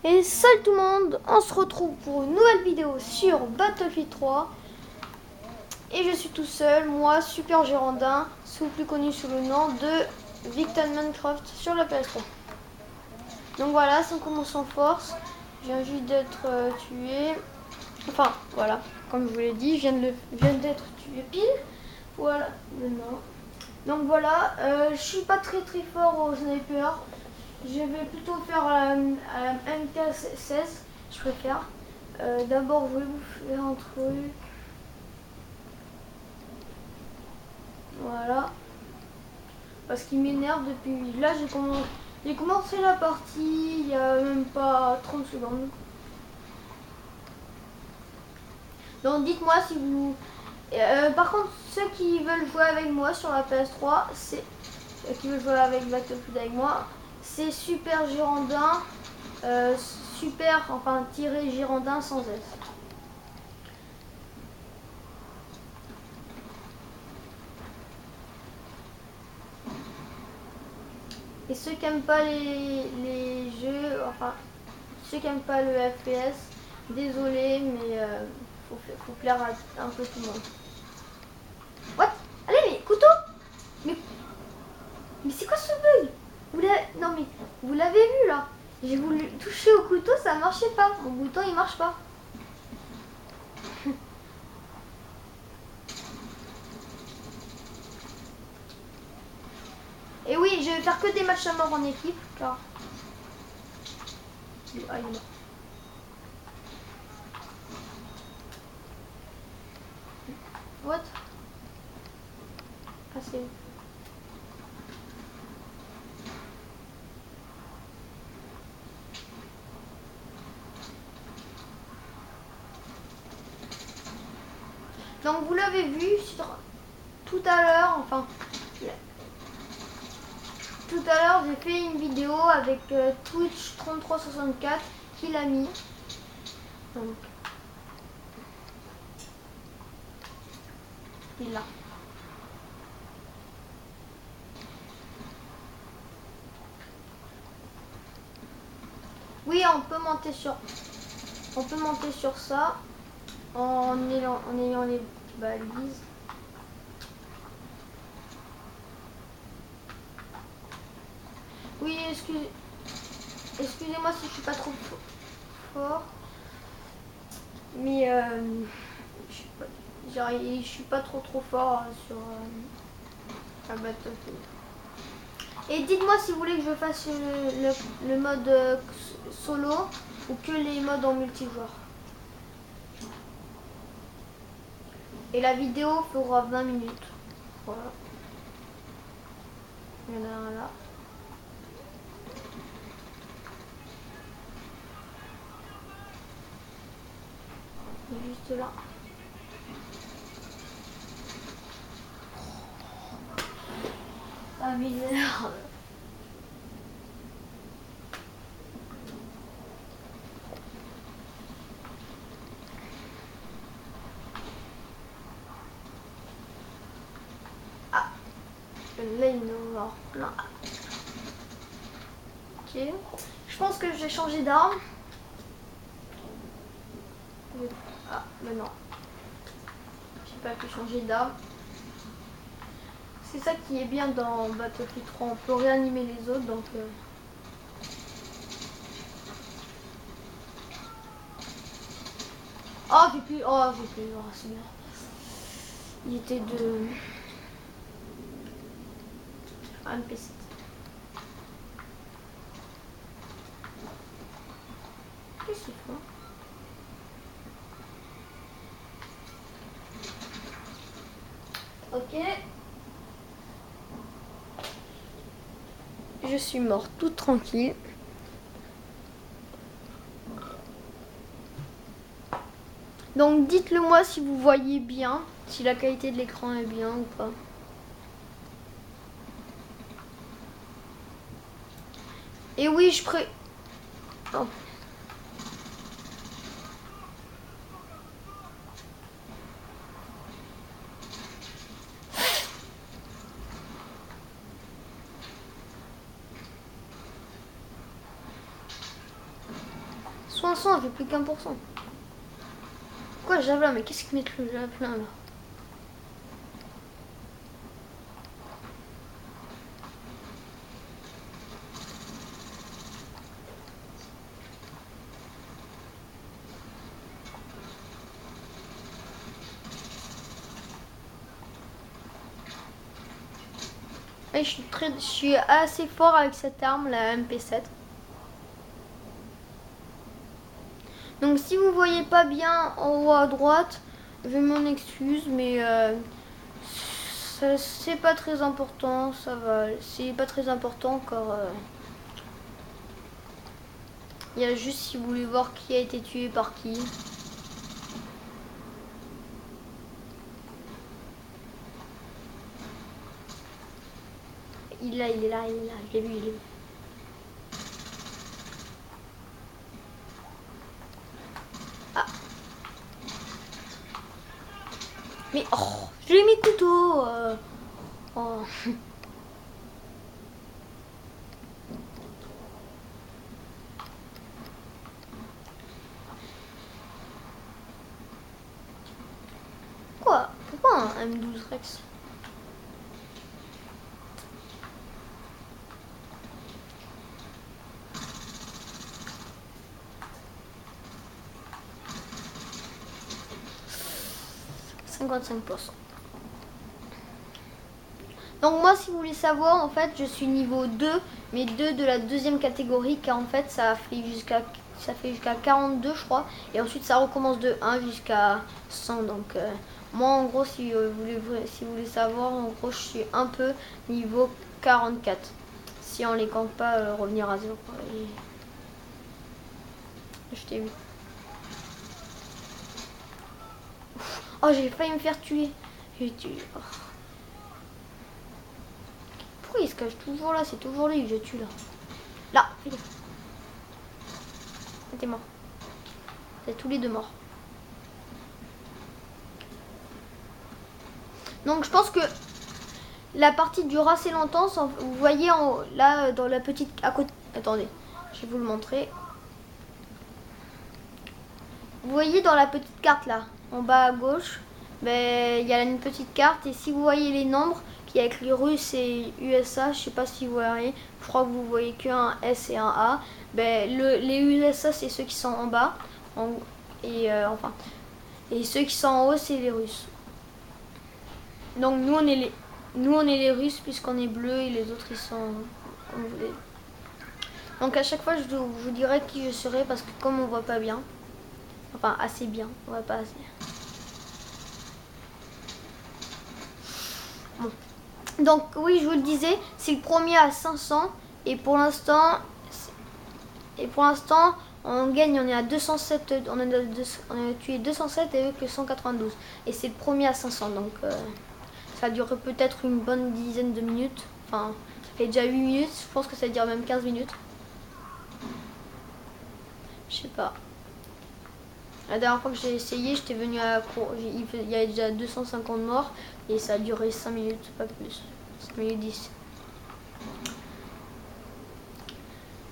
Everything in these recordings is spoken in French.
Et salut tout le monde, on se retrouve pour une nouvelle vidéo sur Battlefield 3. Et je suis tout seul, moi, Super Girondin, plus connu sous le nom de Victon Minecraft sur la PS3. Donc voilà, ça commence en force. Je viens juste d'être tué. Enfin, voilà, comme je vous l'ai dit, je viens d'être tué pile. Voilà, maintenant. Donc voilà, je suis pas très fort au sniper. Je vais plutôt faire MK16, je préfère. D'abord, je vais vous faire un truc. Voilà. Parce qu'il m'énerve depuis... Là, j'ai commencé la partie il y a même pas 30 secondes. Donc dites-moi si vous... par contre, ceux qui veulent jouer avec moi sur la PS3, qui veulent jouer avec Battlefield avec moi, c'est Super Girondin, tiré Girondin sans S. Et ceux qui n'aiment pas les jeux, ceux qui n'aiment pas le FPS, désolé, mais faut plaire à un peu tout le monde. What? Allez, mais couteau! Mais c'est quoi ce bug? Non mais, vous l'avez vu là? J'ai voulu toucher au couteau, ça marchait pas. Mon bouton il marche pas. Et oui, je vais faire que des matchs à mort en équipe, car... Ah, il est mort. What? Ah, c'est... Donc vous l'avez vu tout à l'heure, tout à l'heure j'ai fait une vidéo avec Twitch 3364 qui l'a mis. Donc il l'a. Oui, on peut monter sur ça en ayant les balises. Oui, excusez-moi si je suis pas trop fort, mais je suis pas trop fort sur un Battlefield. Et dites-moi si vous voulez que je fasse le mode solo ou que les modes en multijoueur. Et la vidéo fera 20 minutes. Voilà. Il y en a un là. Il est juste là. Ça m'énerve. Ah, là il me mord plein. Ok. Je pense que je vais changer d'arme. Ah, mais non. J'ai pas pu changer d'arme. C'est ça qui est bien dans Battlefield 3, on peut réanimer les autres, donc... Oh, j'ai plus... Oh, c'est bien. Il était de... Un PC. Qu'est-ce qu'il faut? Ok. Je suis morte toute tranquille. Donc dites-le moi si vous voyez bien, si la qualité de l'écran est bien ou pas. Et oui, Oh. 60, ça fait plus qu'1%. Pourquoi javelin? Mais qu'est-ce qu'ils mettent le javelin là? Et je suis assez fort avec cette arme, la MP7. Donc si vous voyez pas bien en haut à droite, je m'en excuse, mais c'est pas très important, ça va. C'est pas très important car il y a juste si vous voulez voir qui a été tué par qui. Il est là, je l'ai vu, Ah. Mais oh, je l'ai mis couteau. Oh. Quoi? Pourquoi un M12 Rex? Donc moi, si vous voulez savoir, en fait, je suis niveau 2, mais 2 de la deuxième catégorie, car en fait, ça fait jusqu'à 42, je crois, et ensuite ça recommence de 1 jusqu'à 100. Donc moi, en gros, si vous voulez savoir, en gros, je suis un peu niveau 44. Si on les compte pas, revenir à 0. Je t'ai vu. Oh, j'ai failli me faire tuer. J'ai tué. Oh. Pourquoi il se cache toujours là? C'est toujours lui que je tue là. Là, fais gaffe. T'es mort. Vous êtes tous les deux morts. Donc je pense que la partie dure assez longtemps. Vous voyez là dans la petite à côté. Attendez, je vais vous le montrer. Vous voyez dans la petite carte là, en bas à gauche, ben, il y a une petite carte et si vous voyez les nombres qui est écrit russe et USA, je sais pas si vous voyez, je crois que vous voyez qu'un S et un A. Ben, les USA c'est ceux qui sont en bas et ceux qui sont en haut c'est les Russes. Donc nous on est les Russes puisqu'on est bleu et les autres ils sont violet. Donc à chaque fois je vous dirai qui je serai parce que comme on voit pas bien. Enfin, assez bien. On va pas assez. Bon. Donc, oui, je vous le disais, c'est le premier à 500. Et pour l'instant, on gagne, on est à 207. On a tué 207 et eux que 192. Et c'est le premier à 500. Donc, ça dure peut-être une bonne dizaine de minutes. Enfin, ça fait déjà 8 minutes. Je pense que ça dure même 15 minutes. Je sais pas. La dernière fois que j'ai essayé, j'étais venu à court. Il y avait déjà 250 morts et ça a duré 5 minutes, pas plus. 5 minutes 10.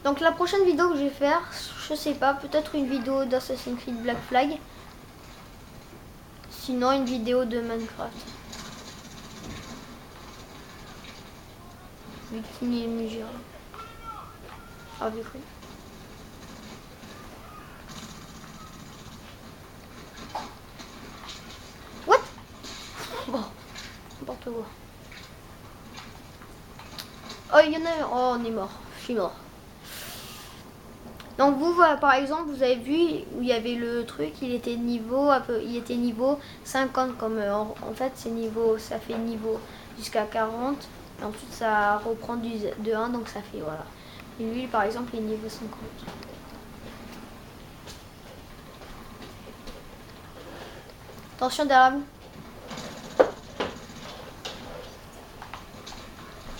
Donc la prochaine vidéo que je vais faire, je sais pas, peut-être une vidéo d'Assassin's Creed Black Flag. Sinon une vidéo de Minecraft. Bikini et Mugir. Ah, vu que... Bon, n'importe quoi. Oh, il y en a. Oh, on est mort. Je suis mort. Donc vous, voilà, par exemple, vous avez vu où il y avait le truc, il était niveau 50 comme en fait c'est niveau, ça fait niveau jusqu'à 40 et ensuite ça reprend de 1 donc ça fait voilà. Et lui par exemple il est niveau 50. Attention derrière vous.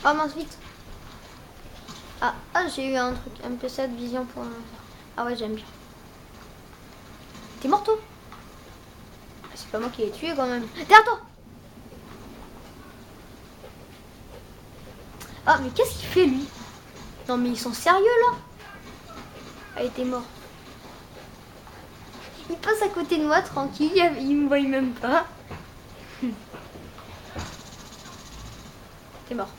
Ah mince, vite. Ah, j'ai eu un truc, MP7 vision pour un... Ah ouais, j'aime bien. T'es mort toi? C'est pas moi qui l'ai tué quand même. Derrière toi. Ah mais qu'est-ce qu'il fait lui? Non mais ils sont sérieux là? Ah, il était mort. Il passe à côté de moi tranquille, il me voit même pas. T'es mort.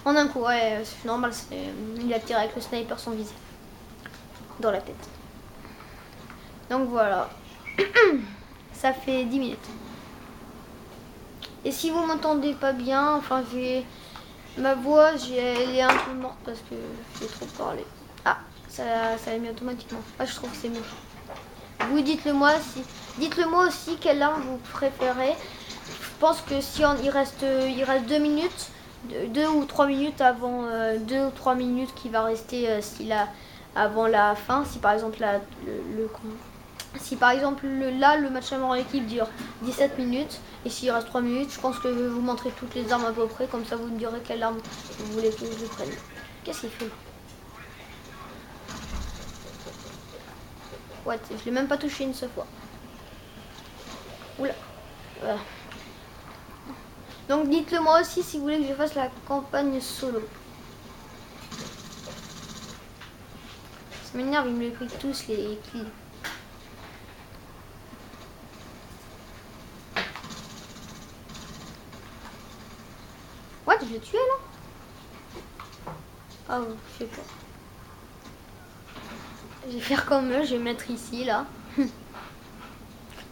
En un coup, ouais, c'est normal, il a tiré avec le sniper sans viser. Dans la tête. Donc voilà. Ça fait 10 minutes. Et si vous m'entendez pas bien, enfin ma voix, elle est un peu morte parce que j'ai trop parlé. Ah, ça l'a mis automatiquement. Ah, je trouve que c'est mieux. Vous dites-le moi aussi quelle arme vous préférez. Je pense que si il reste 2 minutes, 2 ou 3 minutes avant 2 ou 3 minutes qui va rester avant la fin. Si par exemple le match à mort en équipe dure 17 minutes et s'il reste 3 minutes, je pense que je vais vous montrer toutes les armes à peu près, comme ça vous me direz quelle arme vous voulez que je prenne. Qu'est-ce qu'il fait? Ouais, je l'ai même pas touché une seule fois. Oula. Voilà. Donc dites-le moi aussi si vous voulez que je fasse la campagne solo. Ça m'énerve, ils me les prennent tous les kills. Ouais, je l'ai tué là. Ah oh, je sais pas. Je vais faire comme eux, je vais mettre ici là.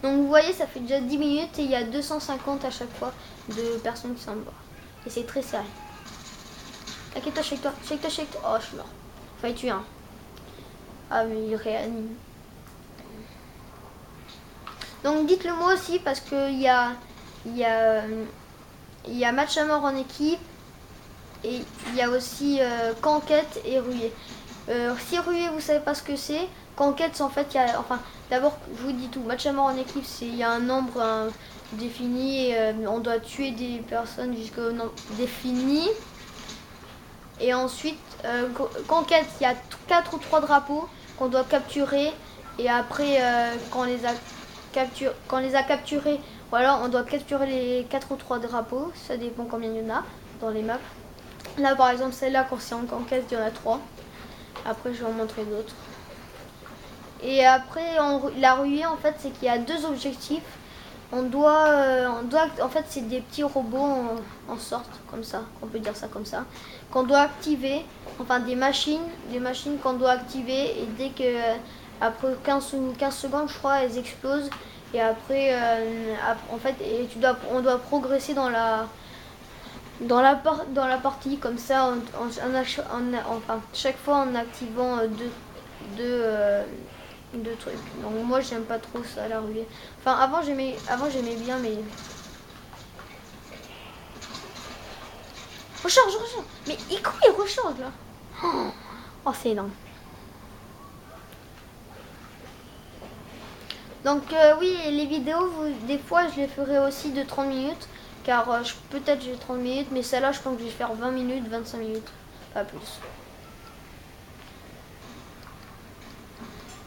Donc vous voyez, ça fait déjà 10 minutes et il y a 250 à chaque fois de personnes qui sont mortes. Et c'est très sérieux. T'inquiète-toi, shake-toi, shake-toi, shake-toi. Oh, je suis mort. Fallait tuer un. Ah, mais il réanime. Donc dites-le moi aussi parce que il y a match à mort en équipe et il y a aussi Canquette et Ruée. Si Ruée vous savez pas ce que c'est, Canquette en fait d'abord je vous dis tout, match à mort en équipe il y a un nombre défini et on doit tuer des personnes jusqu'au nombre défini. Et ensuite Canquette il y a 4 ou 3 drapeaux qu'on doit capturer et après quand on les a capturés, voilà, on doit capturer les 4 ou 3 drapeaux, ça dépend combien il y en a dans les maps. Là par exemple celle-là quand c'est en conquête il y en a 3. Après je vais en montrer d'autres. Et après la ruée en fait c'est qu'il y a 2 objectifs. On doit en fait c'est des petits robots en sorte comme ça, on peut dire ça comme ça, qu'on doit activer, enfin des machines qu'on doit activer et dès que après 15 secondes je crois elles explosent et après en fait on doit progresser dans la partie comme ça enfin chaque fois en activant deux trucs. Donc moi j'aime pas trop ça la ruée. Enfin avant j'aimais bien mais. Recharge. Mais comment il recharge là? Oh c'est énorme. Donc oui les vidéos des fois je les ferai aussi de 30 minutes. Car peut-être j'ai 30 minutes mais celle-là je pense que je vais faire 20 minutes, 25 minutes. Pas plus.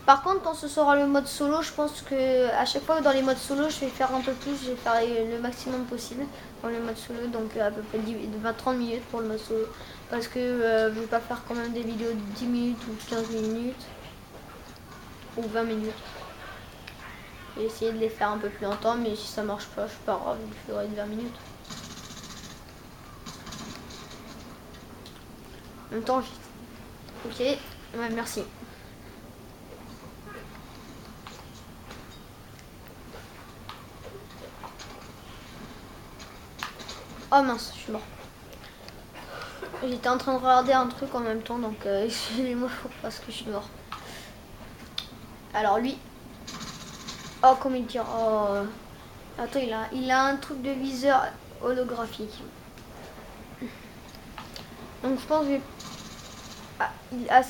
Par contre, quand ce sera le mode solo, je pense que à chaque fois dans les modes solo, je vais faire un peu plus, je vais faire le maximum possible dans le mode solo, donc à peu près 20-30 minutes pour le mode solo. Parce que je vais pas faire quand même des vidéos de 10 minutes ou 15 minutes ou 20 minutes. Je vais essayer de les faire un peu plus longtemps, mais si ça marche pas, je suis pas grave, je ferai de 20 minutes. En même temps, ok, ouais, merci. Oh mince, je suis mort. J'étais en train de regarder un truc en même temps, donc excusez-moi parce que je suis mort. Alors lui, oh comment il tire, oh. Attends, il a un truc de viseur holographique. Donc je pense que je vais...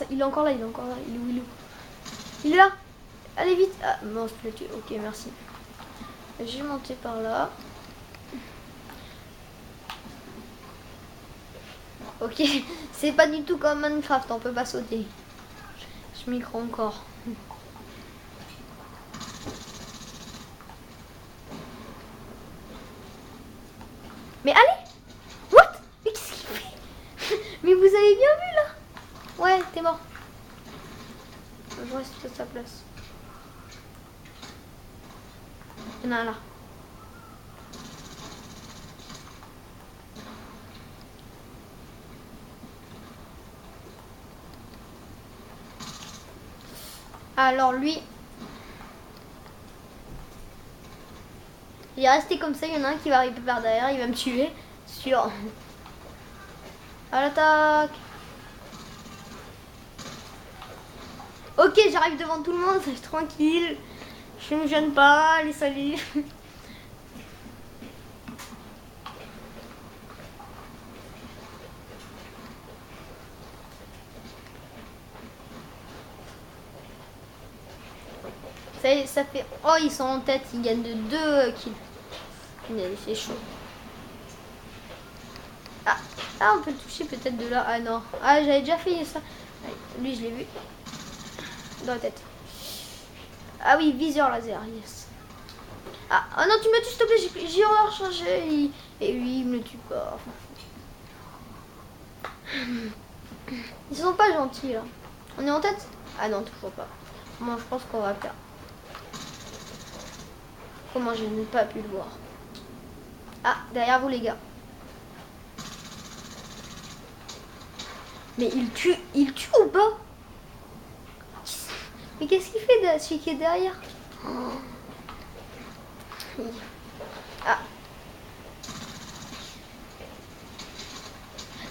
il est encore là, il est où, il est là. Allez vite. Ah non, je peux le tuer. Ok, merci. Je vais monter par là. Ok, c'est pas du tout comme Minecraft, on peut pas sauter. Je m'y crois encore. Mais allez! What? Mais qu'est-ce qu'il fait? Mais vous t'es mort. Je reste à sa place. Il y en a un là. Alors lui, il est resté comme ça. Il y en a un qui va arriver par derrière, il va me tuer. Sûr. À l'attaque. Ok, j'arrive devant tout le monde, c'est tranquille. Je me gêne pas, allez salut. Ça fait... Oh, ils sont en tête, ils gagnent de 2 kills. C'est chaud. Ah, on peut le toucher peut-être de là. Ah non. Ah, j'avais déjà fait ça. Allez, lui, je l'ai vu. Dans la tête. Ah oui, viseur laser, yes. Ah, oh non, tu me tues, s'il te plaît, j'ai rechargé. Et lui, il me tue pas. Ils sont pas gentils, là. On est en tête? Ah non, toujours pas. Moi, je pense qu'on va perdre. Comment je n'ai pas pu le voir? Ah, derrière vous, les gars. Mais il tue ou pas? Mais qu'est-ce qu'il fait, celui qui est derrière? Ah.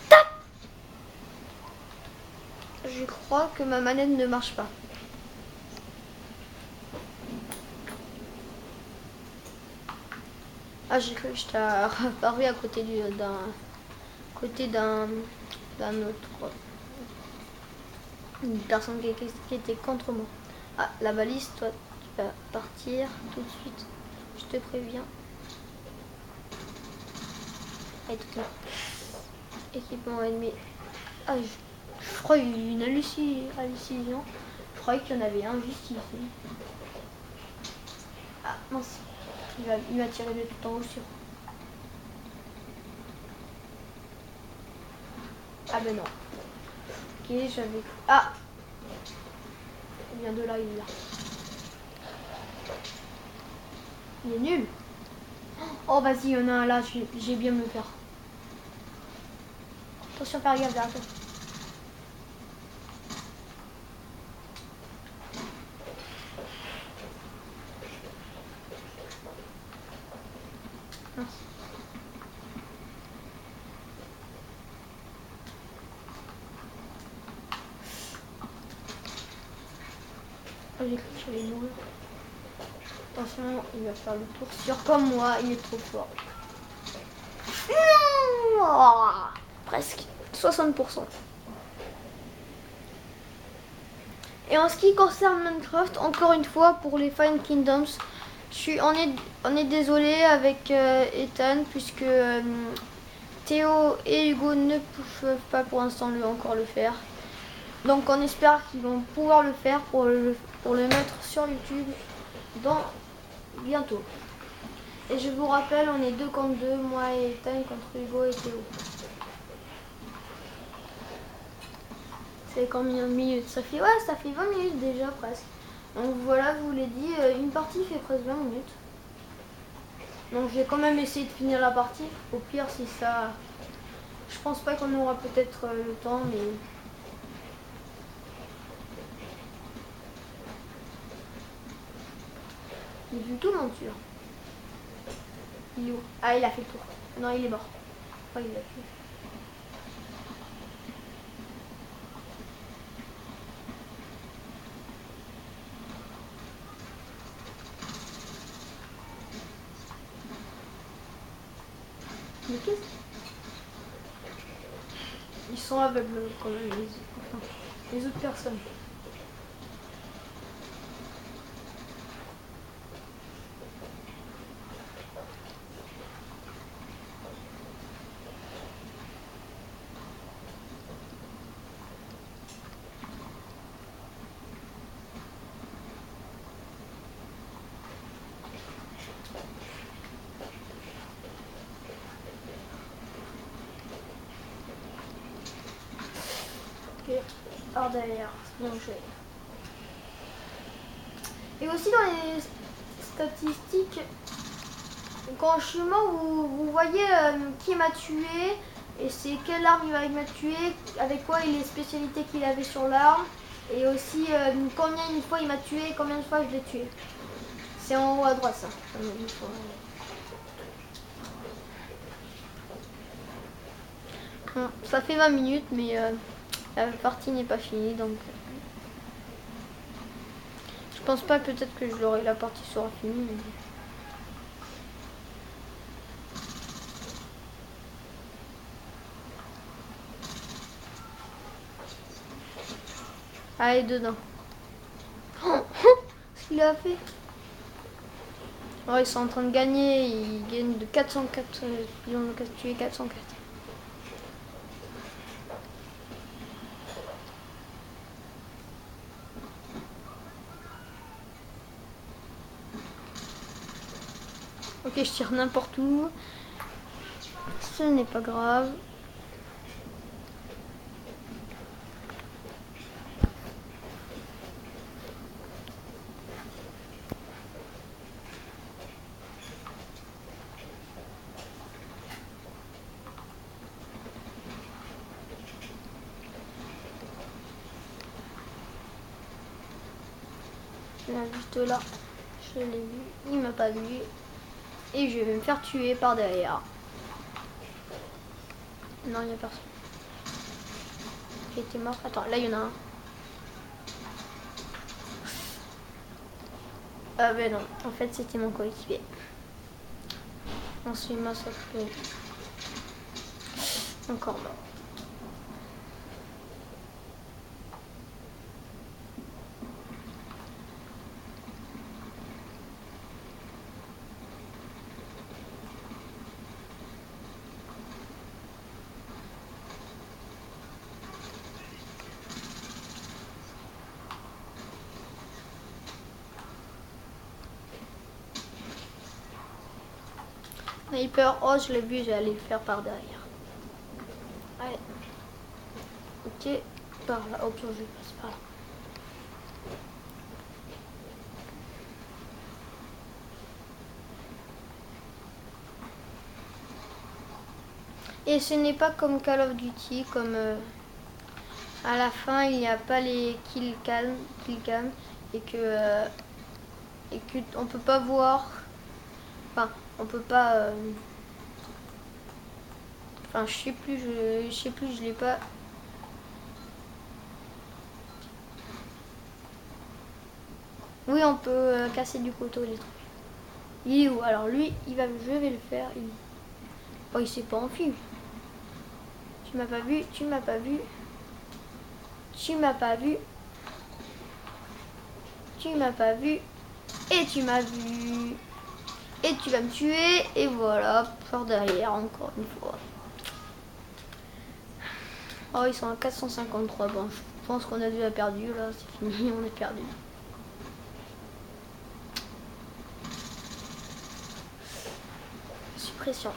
Tac! Je crois que ma manette ne marche pas. Ah, j'ai cru que je t'ai apparu à côté d'un autre. Une personne qui était contre moi. Ah, la balise, toi, tu vas partir tout de suite. Je te préviens. Allez, tout là. Équipement ennemi. Ah, je crois qu'il y a eu une hallucination. Je croyais qu'il y en avait un juste ici. Ah, mince. Il va tirer de tout en haut sur. Ah ben non. Ok, j'avais... Ah! Il vient de là, il est là. Il est nul. Oh, vas-y, il y en a un là, j'ai bien me faire. Attention, faire gaffe derrière toi. Oh, j'ai cru que j'allais mourir. Attention, il va faire le tour sur comme moi, il est trop fort. Non, oh, presque 60%. Et en ce qui concerne Minecraft, encore une fois, pour les Fine Kingdoms, on est désolé avec Ethan, puisque Théo et Hugo ne peuvent pas pour l'instant encore le faire. Donc on espère qu'ils vont pouvoir le faire pour le mettre sur YouTube dans bientôt. Et je vous rappelle, on est 2 contre 2, moi et Ethan contre Hugo et Théo. C'est combien de minutes? Ça fait 20 minutes déjà presque. Donc voilà, je vous l'ai dit, une partie fait presque 20 minutes. Donc je vais quand même essayer de finir la partie. Au pire, si ça... Je pense pas qu'on aura peut-être le temps, mais... Il est du tout menture. Il est où? Ah, il a fait le tour. Non, il est mort. Oh, il l'a tué. Mais qu'est-ce... Ils sont aveugles quand même, les autres personnes. Ok. par derrière. C'est bien joué. Et aussi dans les statistiques, quand je suis mort, vous voyez qui m'a tué et c'est quelle arme il m'a tué, avec quoi et les spécialités qu'il avait sur l'arme, et aussi combien de fois il m'a tué et combien de fois je l'ai tué. C'est en haut à droite ça. Bon, ça fait 20 minutes mais la partie n'est pas finie donc je pense pas, peut-être que la partie sera finie. Mais... Allez, dedans. Ce qu'il a fait. Oh, ils sont en train de gagner. Ils gagnent de 404. Ils ont tué 404. Ok, je tire n'importe où. Ce n'est pas grave. Là, juste là, je l'ai vu, il m'a pas vu et je vais me faire tuer par derrière. Non, il n'y a personne. Qui était mort. Attends, là il y en a un. Ah ben non, en fait c'était mon coéquipier. On se fait massacrer. Encore mort. Sniper, oh je l'ai vu, j'allais le faire par derrière. Allez. Ok, par là, ok, je passe par là. Et ce n'est pas comme Call of Duty, comme à la fin il n'y a pas les kill cam et que on peut pas voir, enfin on peut pas, enfin je sais plus, je l'ai pas. Oui, on peut casser du couteau les trucs. Il est où? Alors lui, je vais le faire. Oh, il s'est pas enfui. Tu m'as pas vu, tu m'as pas vu. Tu m'as pas vu. Tu m'as pas vu. Et tu m'as vu. Et tu vas me tuer. Et voilà, par derrière encore une fois. Oh, ils sont à 453. Bon, je pense qu'on a déjà perdu là. C'est fini, on est perdu. Suppression.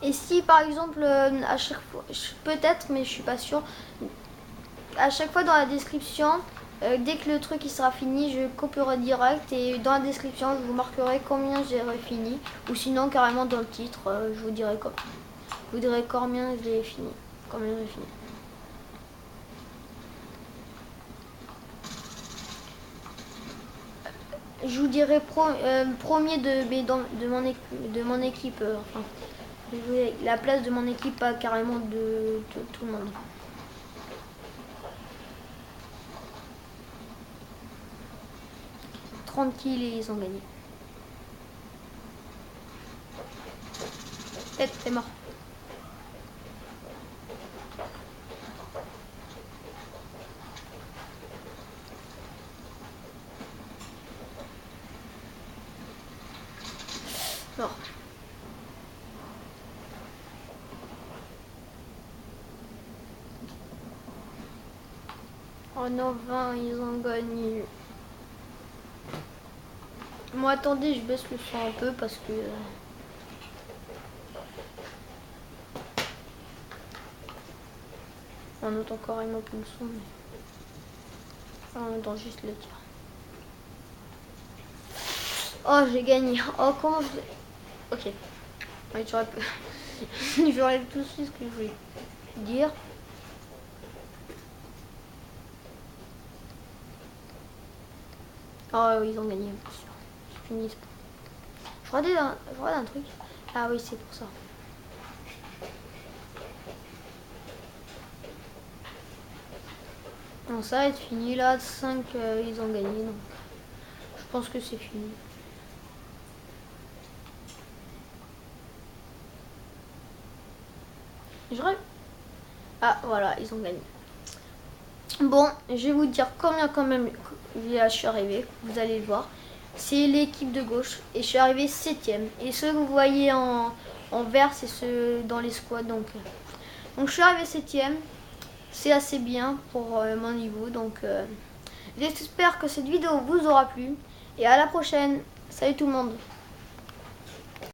Et si par exemple à chaque fois, peut-être mais je suis pas sûre, à chaque fois dans la description, dès que le truc il sera fini, je copierai direct et dans la description je vous marquerai combien j'ai fini, ou sinon carrément dans le titre je vous dirai quoi. Je vous dirai combien j'ai fini. Combien j'ai fini. Je vous dirai premier de mon équipe, enfin, la place de mon équipe, pas carrément de tout le monde. Tranquille, et ils ont gagné. Tête, c'est mort. Mort. Oh non, 20, ils ont gagné. Moi, attendez, je baisse le son un peu parce que... On entend carrément plus le son, mais on entend juste le tir. Oh, j'ai gagné. Oh, comment je... Ok. Oui, j'aurais tout de suite ce que je voulais dire. Oh oui, ils ont gagné, bien sûr. C'est fini. Je regarde un truc. Ah oui, c'est pour ça. Non, ça va être fini là. 5, ils ont gagné. Donc je pense que c'est fini. Ah voilà, ils ont gagné. Bon, je vais vous dire combien quand même je suis arrivé. Vous allez le voir. C'est l'équipe de gauche. Et je suis arrivé 7ème. Et ceux que vous voyez en vert, c'est ceux dans les squads. Donc je suis arrivé 7ème. C'est assez bien pour mon niveau. Donc j'espère que cette vidéo vous aura plu. Et à la prochaine. Salut tout le monde.